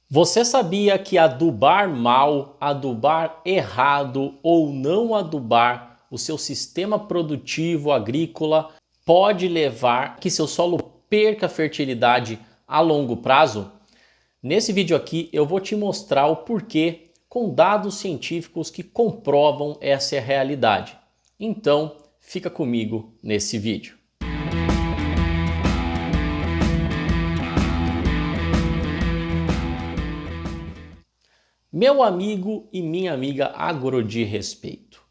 Você sabia que adubar mal, adubar errado ou não adubar o seu sistema produtivo agrícola pode levar que seu solo perca fertilidade a longo prazo? Nesse vídeo aqui eu vou te mostrar o porquê com dados científicos que comprovam essa realidade. Então, fica comigo nesse vídeo. Meu amigo e minha amiga agro de respeito,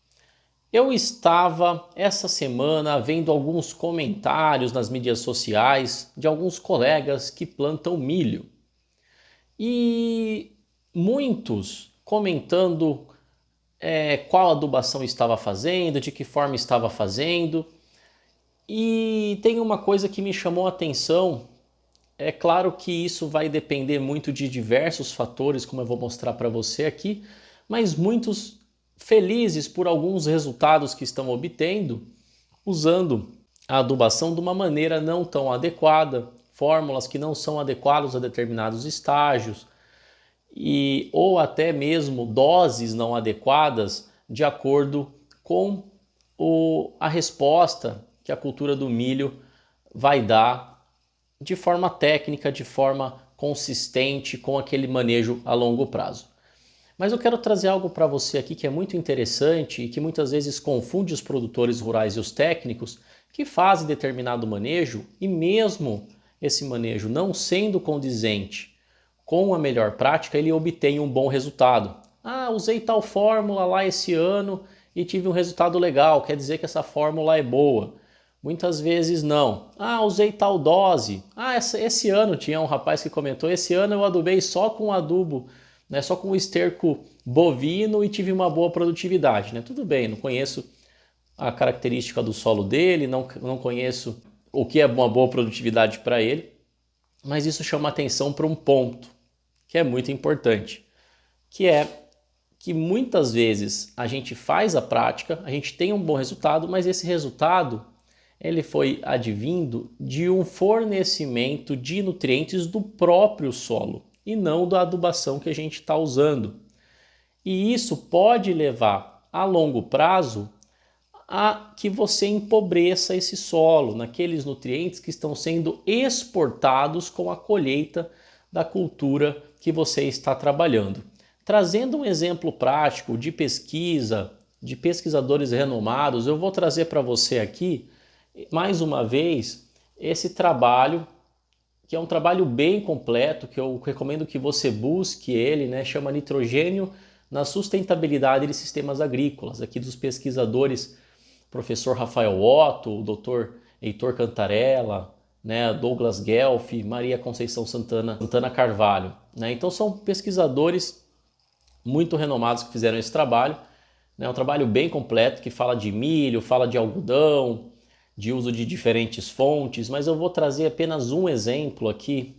eu estava essa semana vendo alguns comentários nas mídias sociais de alguns colegas que plantam milho e muitos comentando qual adubação estava fazendo, de que forma estava fazendo. E tem uma coisa que me chamou a atenção. É claro que isso vai depender muito de diversos fatores, como eu vou mostrar para você aqui, mas muitos felizes por alguns resultados que estão obtendo usando a adubação de uma maneira não tão adequada, fórmulas que não são adequadas a determinados estágios ou até mesmo doses não adequadas de acordo com a resposta que a cultura do milho vai dar de forma técnica, de forma consistente, com aquele manejo a longo prazo. Mas eu quero trazer algo para você aqui que é muito interessante e que muitas vezes confunde os produtores rurais e os técnicos que fazem determinado manejo e mesmo esse manejo não sendo condizente com a melhor prática, ele obtém um bom resultado. Ah, usei tal fórmula lá esse ano e tive um resultado legal, quer dizer que essa fórmula é boa. Muitas vezes não. Ah, usei tal dose. Ah, esse ano tinha um rapaz que comentou, esse ano eu adubei só com adubo, né, só com esterco bovino e tive uma boa produtividade. Né? Tudo bem, não conheço a característica do solo dele, não conheço o que é uma boa produtividade para ele, mas isso chama atenção para um ponto que é muito importante, que é que muitas vezes a gente faz a prática, a gente tem um bom resultado, mas esse resultado ele foi advindo de um fornecimento de nutrientes do próprio solo e não da adubação que a gente está usando. E isso pode levar a longo prazo a que você empobreça esse solo naqueles nutrientes que estão sendo exportados com a colheita da cultura que você está trabalhando. Trazendo um exemplo prático de pesquisa, de pesquisadores renomados, eu vou trazer para você aqui mais uma vez, esse trabalho, que é um trabalho bem completo, que eu recomendo que você busque ele, né? Chama Nitrogênio na Sustentabilidade de Sistemas Agrícolas, aqui dos pesquisadores professor Rafael Otto, o Dr. Heitor Cantarella, né? Douglas Guelph, Maria Conceição Santana Carvalho. Né? Então são pesquisadores muito renomados que fizeram esse trabalho. É um trabalho bem completo que fala de milho, fala de algodão, de uso de diferentes fontes, mas eu vou trazer apenas um exemplo aqui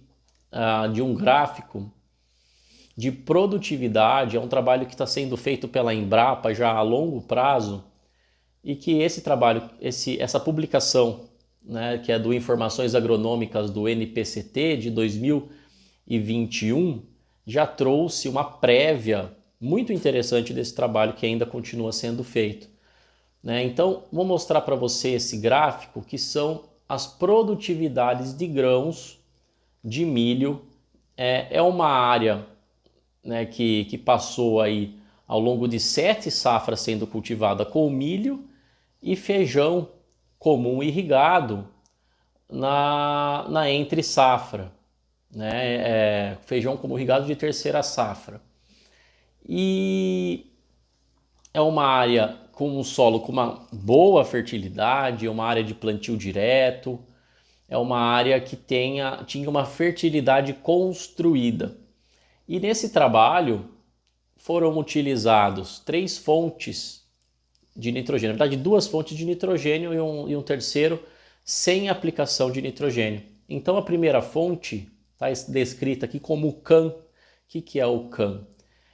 de um gráfico de produtividade. É um trabalho que está sendo feito pela Embrapa já a longo prazo e que esse trabalho, essa publicação, né, que é do Informações Agronômicas do NPCT de 2021, já trouxe uma prévia muito interessante desse trabalho que ainda continua sendo feito. Então, vou mostrar para você esse gráfico que são as produtividades de grãos de milho. É uma área, né, que passou aí ao longo de 7 safras sendo cultivada com milho e feijão comum irrigado na entre safra. Né? Feijão comum irrigado de terceira safra. E é uma área com um solo com uma boa fertilidade, é uma área de plantio direto, é uma área que tinha uma fertilidade construída. E nesse trabalho foram utilizados 3 fontes de nitrogênio, na verdade 2 fontes de nitrogênio e um terceiro sem aplicação de nitrogênio. Então a primeira fonte está descrita aqui como CAN. O que é o CAN?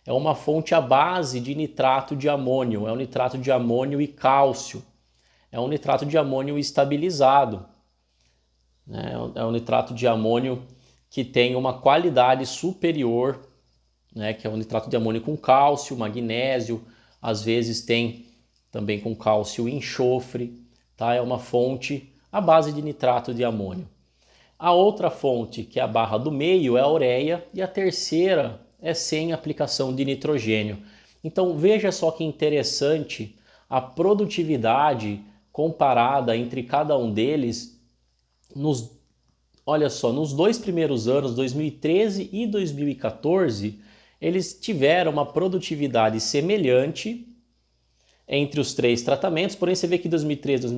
É uma fonte à base de nitrato de amônio, é um nitrato de amônio e cálcio, é um nitrato de amônio estabilizado, né? É um nitrato de amônio que tem uma qualidade superior né, que é o nitrato de amônio com cálcio, magnésio, às vezes tem também com cálcio e enxofre, tá? É uma fonte à base de nitrato de amônio. A outra fonte, que é a barra do meio, é a ureia, e a terceira é sem aplicação de nitrogênio. Então veja só que interessante a produtividade comparada entre cada um deles olha só, nos 2 primeiros anos, 2013 e 2014, eles tiveram uma produtividade semelhante entre os 3 tratamentos, porém você vê que 2013,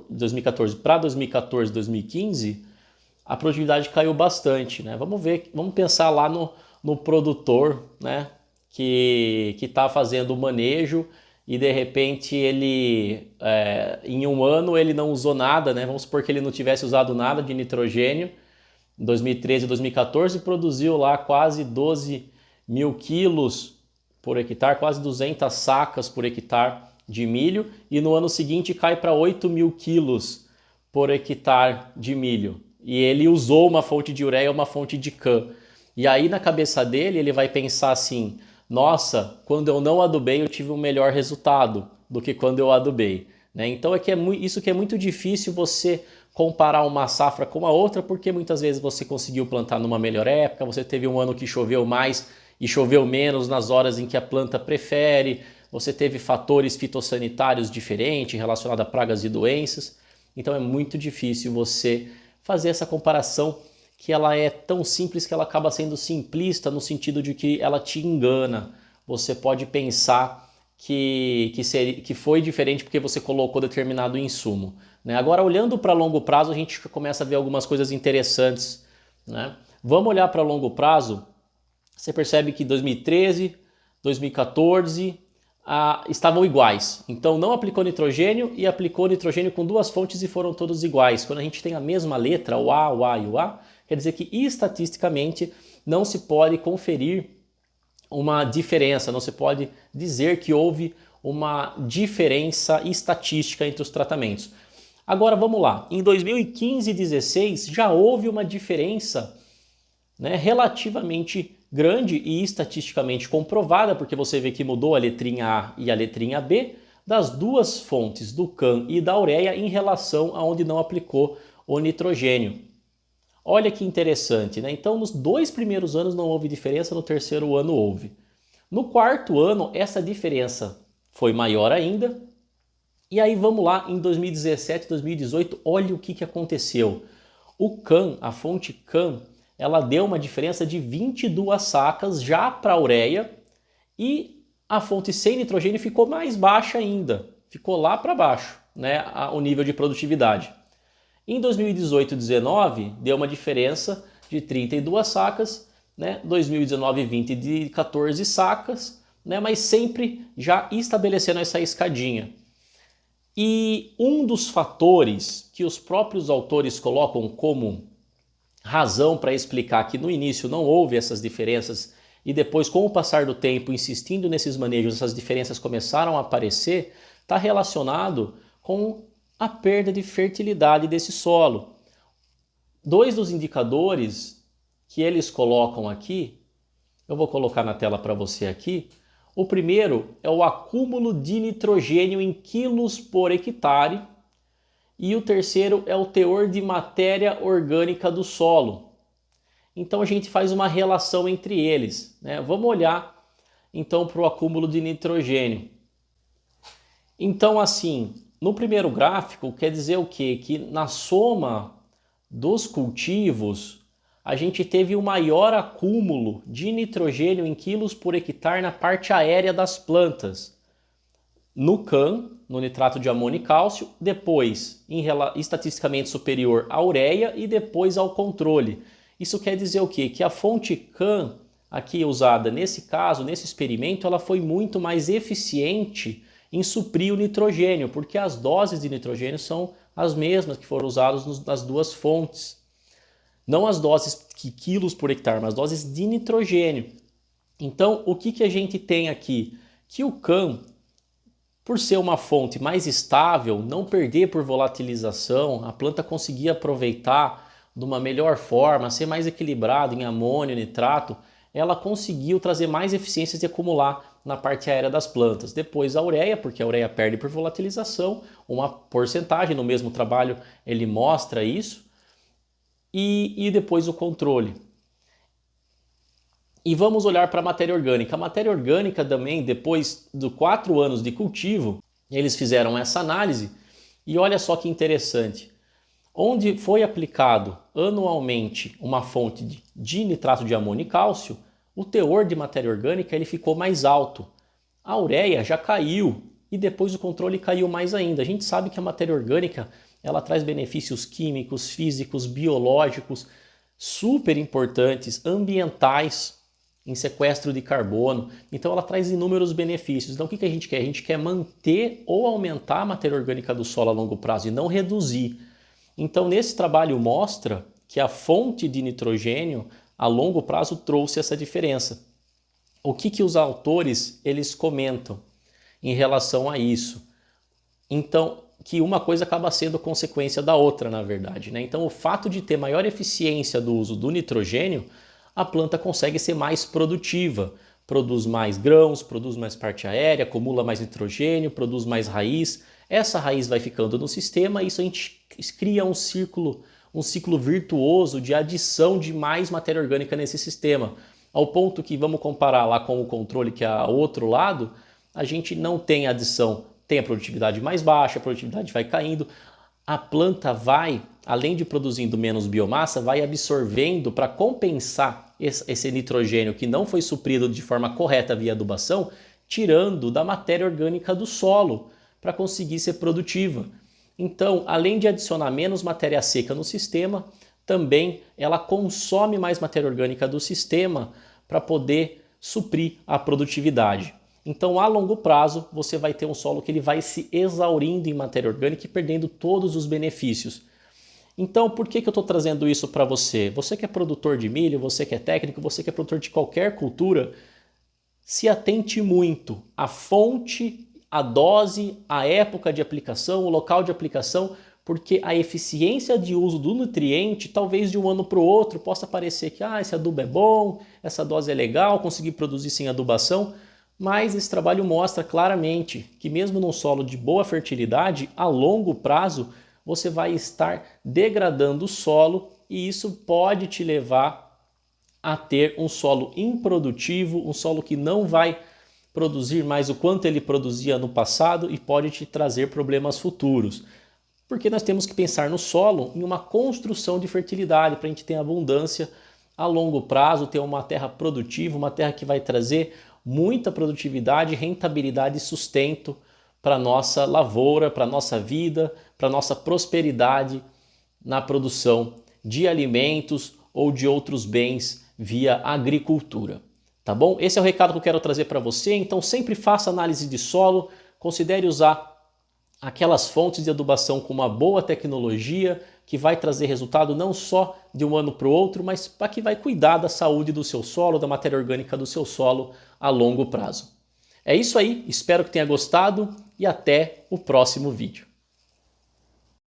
2014 para 2014, 2015, a produtividade caiu bastante, né? Vamos pensar lá no produtor, né, que está fazendo o manejo e de repente ele, em um ano ele não usou nada, né? Vamos supor que ele não tivesse usado nada de nitrogênio. Em 2013 e 2014 produziu lá quase 12 mil quilos por hectare, quase 200 sacas por hectare de milho, e no ano seguinte cai para 8 mil quilos por hectare de milho. E ele usou uma fonte de ureia, uma fonte de CAN. E aí na cabeça dele ele vai pensar assim: nossa, quando eu não adubei eu tive um melhor resultado do que quando eu adubei, né? Então isso que é muito difícil você comparar uma safra com a outra, porque muitas vezes você conseguiu plantar numa melhor época, você teve um ano que choveu mais e choveu menos nas horas em que a planta prefere, você teve fatores fitossanitários diferentes relacionados a pragas e doenças. Então é muito difícil você fazer essa comparação, que ela é tão simples que ela acaba sendo simplista no sentido de que ela te engana. Você pode pensar que foi diferente porque você colocou determinado insumo, né? Agora, olhando para longo prazo, a gente começa a ver algumas coisas interessantes, né? Vamos olhar para longo prazo. Você percebe que 2013, 2014 estavam iguais. Então não aplicou nitrogênio e aplicou nitrogênio com 2 fontes e foram todos iguais. Quando a gente tem a mesma letra, o A e o A, quer dizer que estatisticamente não se pode conferir uma diferença, não se pode dizer que houve uma diferença estatística entre os tratamentos. Agora vamos lá, em 2015 e 2016 já houve uma diferença, né, relativamente grande e estatisticamente comprovada, porque você vê que mudou a letrinha A e a letrinha B das 2 fontes, do CAN e da ureia, em relação a onde não aplicou o nitrogênio. Olha que interessante, né? Então nos 2 primeiros anos não houve diferença, no 3º ano houve. No 4º ano essa diferença foi maior ainda. E aí vamos lá, em 2017, 2018, olha o que aconteceu. O CAN, a fonte CAN, ela deu uma diferença de 22 sacas já para a ureia, e a fonte sem nitrogênio ficou mais baixa ainda, ficou lá para baixo, né, o nível de produtividade. Em 2018 e 2019 deu uma diferença de 32 sacas, né, 2019 e 20 de 14 sacas, né, mas sempre já estabelecendo essa escadinha. E um dos fatores que os próprios autores colocam como razão para explicar que no início não houve essas diferenças e depois, com o passar do tempo, insistindo nesses manejos, essas diferenças começaram a aparecer, está relacionado com a perda de fertilidade desse solo. 2 dos indicadores que eles colocam aqui, eu vou colocar na tela para você aqui. O primeiro é o acúmulo de nitrogênio em quilos por hectare, e o terceiro é o teor de matéria orgânica do solo. Então a gente faz uma relação entre eles, né? Vamos olhar então para o acúmulo de nitrogênio. Então assim, no primeiro gráfico quer dizer o quê? Que na soma dos cultivos a gente teve o maior acúmulo de nitrogênio em quilos por hectare na parte aérea das plantas. No CAN, no nitrato de amônio e cálcio, depois estatisticamente superior à ureia e depois ao controle. Isso quer dizer o quê? Que a fonte CAN aqui usada nesse caso, nesse experimento, ela foi muito mais eficiente em suprir o nitrogênio, porque as doses de nitrogênio são as mesmas que foram usadas nas 2 fontes. Não as doses quilos por hectare, mas doses de nitrogênio. Então, o que a gente tem aqui? Que o CAN, por ser uma fonte mais estável, não perder por volatilização, a planta conseguir aproveitar de uma melhor forma, ser mais equilibrado em amônio, nitrato, ela conseguiu trazer mais eficiências de acumular na parte aérea das plantas. Depois a ureia, porque a ureia perde por volatilização, uma porcentagem, no mesmo trabalho ele mostra isso, e depois o controle. E vamos olhar para a matéria orgânica. A matéria orgânica também, depois de 4 anos de cultivo, eles fizeram essa análise e olha só que interessante. Onde foi aplicado anualmente uma fonte de nitrato de amônio e cálcio, o teor de matéria orgânica ele ficou mais alto. A ureia já caiu e depois o controle caiu mais ainda. A gente sabe que a matéria orgânica ela traz benefícios químicos, físicos, biológicos, super importantes, ambientais, em sequestro de carbono. Então ela traz inúmeros benefícios. Então o que a gente quer? A gente quer manter ou aumentar a matéria orgânica do solo a longo prazo e não reduzir. Então nesse trabalho mostra que a fonte de nitrogênio a longo prazo trouxe essa diferença. O que os autores eles comentam em relação a isso? Então, que uma coisa acaba sendo consequência da outra, na verdade, né? Então o fato de ter maior eficiência do uso do nitrogênio, a planta consegue ser mais produtiva, produz mais grãos, produz mais parte aérea, acumula mais nitrogênio, produz mais raiz. Essa raiz vai ficando no sistema e isso a gente cria um ciclo virtuoso de adição de mais matéria orgânica nesse sistema. Ao ponto que, vamos comparar lá com o controle que é o outro lado, a gente não tem adição, tem a produtividade mais baixa, a produtividade vai caindo. A planta vai, além de produzindo menos biomassa, vai absorvendo para compensar esse nitrogênio que não foi suprido de forma correta via adubação, tirando da matéria orgânica do solo para conseguir ser produtiva. Então, além de adicionar menos matéria seca no sistema, também ela consome mais matéria orgânica do sistema para poder suprir a produtividade. Então, a longo prazo, você vai ter um solo que ele vai se exaurindo em matéria orgânica e perdendo todos os benefícios. Então, por que eu estou trazendo isso para você? Você que é produtor de milho, você que é técnico, você que é produtor de qualquer cultura, se atente muito à fonte, à dose, à época de aplicação, o local de aplicação, porque a eficiência de uso do nutriente, talvez de um ano para o outro, possa parecer que esse adubo é bom, essa dose é legal, consegui produzir sem adubação, mas esse trabalho mostra claramente que mesmo num solo de boa fertilidade, a longo prazo, você vai estar degradando o solo e isso pode te levar a ter um solo improdutivo, um solo que não vai produzir mais o quanto ele produzia no passado e pode te trazer problemas futuros. Porque nós temos que pensar no solo em uma construção de fertilidade para a gente ter abundância a longo prazo, ter uma terra produtiva, uma terra que vai trazer muita produtividade, rentabilidade e sustento para a nossa lavoura, para a nossa vida, para a nossa prosperidade na produção de alimentos ou de outros bens via agricultura. Tá bom? Esse é o recado que eu quero trazer para você. Então sempre faça análise de solo, considere usar aquelas fontes de adubação com uma boa tecnologia que vai trazer resultado não só de um ano para o outro, mas para que vai cuidar da saúde do seu solo, da matéria orgânica do seu solo a longo prazo. É isso aí, espero que tenha gostado e até o próximo vídeo.